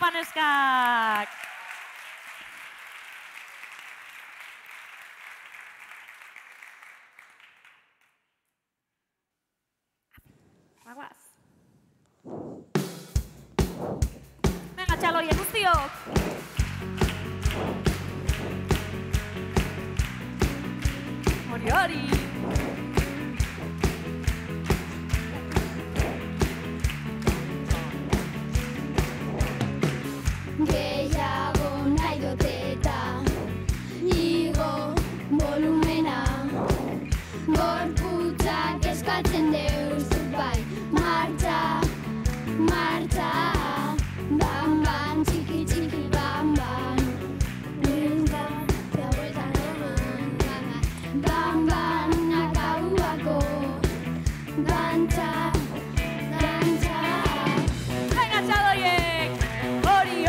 apaneskak! Bagoaz. Venga, txaloien guztiok! Hori! Gehiago nahi dut eta igo volumena gorputzak eskatzen deuz bai martxa, martxa bam bam, txiki txiki bam bam Buelta, da vuelta eman bam bam, nakauako dantza, dantza Venga, txaloiek! Hori!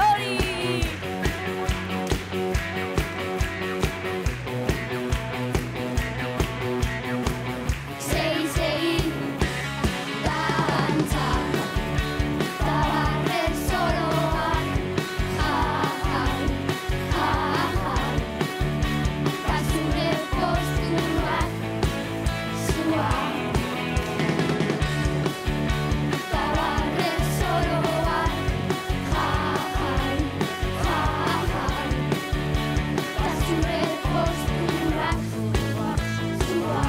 Segi, dantza, tabarre soroan, ta zure posturak, zua. Tabarre soroan, ta zure posturak, zua.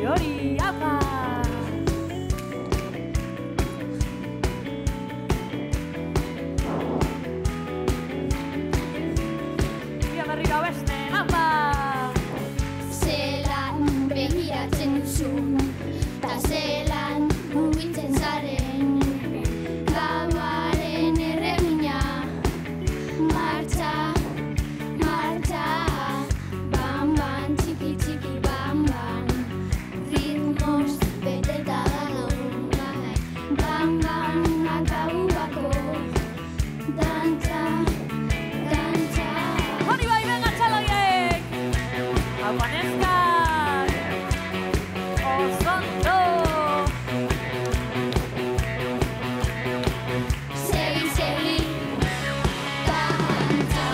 Hori, apa! Ia berriro beste, apa! Zelan begiratzen duzun, ta zelan mugitzen zaren, gamaren erregina, martxa, martxa, bam bam, txiki txiki bam bam, ritmoz beteta dago, bam bam, nakauako, dantza, dantza. Hori bai, venga, txaloiek! Apaneskak! Osondo! Segi, dantza,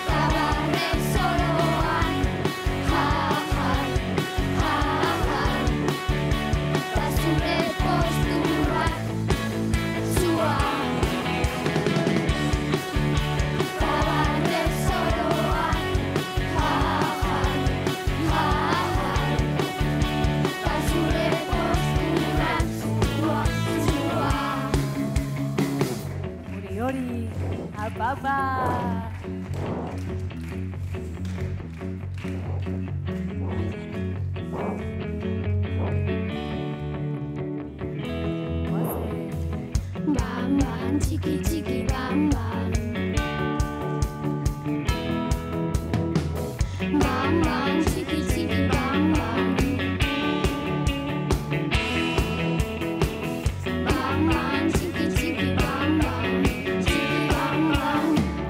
tabarre soroan, ta zure posturak, zua. Tabarre soroan, ta zure posturak, zua. Hori, apa! Bam bam, txiki txiki bam bam. Bam bam, txiki txiki bam bam. Bam bam, txiki txiki bam bam. Txiki bam bam,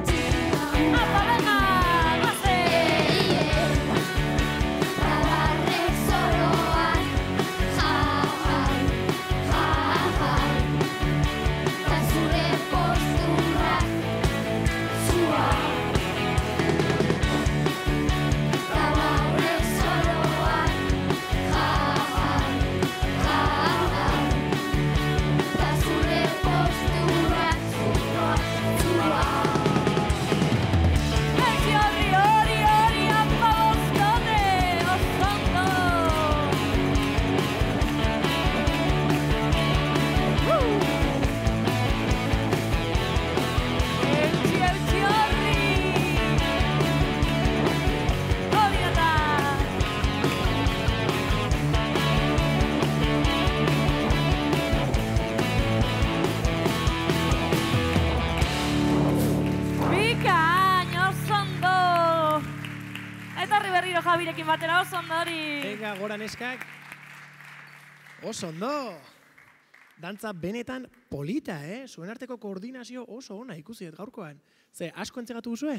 txiki bam bam. Apa, venga! Guaze! Tabarre soroan, ta zure posturak, zua. Tabarre soroan, ta zure posturak, zua. Hori, apa bozkote! Osondo! Eutxi horri! Hori eta! Bikain, osondo! Etorri berriro Javirekin batera, osondo hori! Venga, gora neskak. Oso ondo! Dantza benetan polita, Zuen arteko koordinazio oso ona ikusi dut gaurkoan. Ze, asko entzegatu duzue?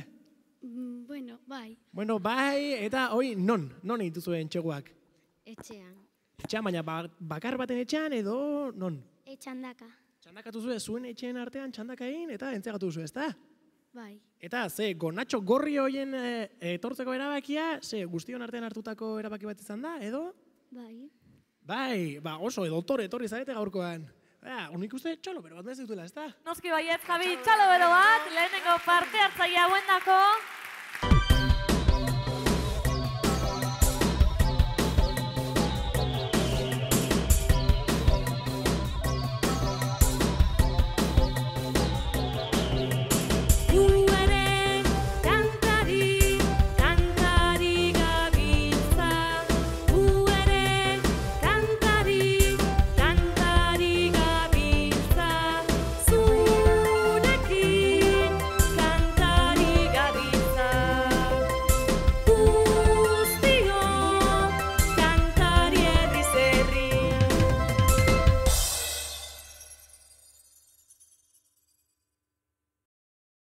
Bueno, bai, Bueno, bai, eta hoi non egin duzuen txeguak? etxean. Etxean, baina bakar baten etxean edo non? Etxandaka. Txandakatu zuen zuen etxeen artean txandakain eta entzegatu zuen, ezta? Bai. Eta ze gonatxo gorri hoien etortzeko erabakia, ze guztion artean hartutako erabaki bat izan da, edo? Bai. Bai, ba oso edotore etorri zarete gaurkoan. Unik uste txalo, bero bat bez dutela, ezta? Noski baiet, Javi, txalo bero bat, lehenengo parte hartzaile hauendako.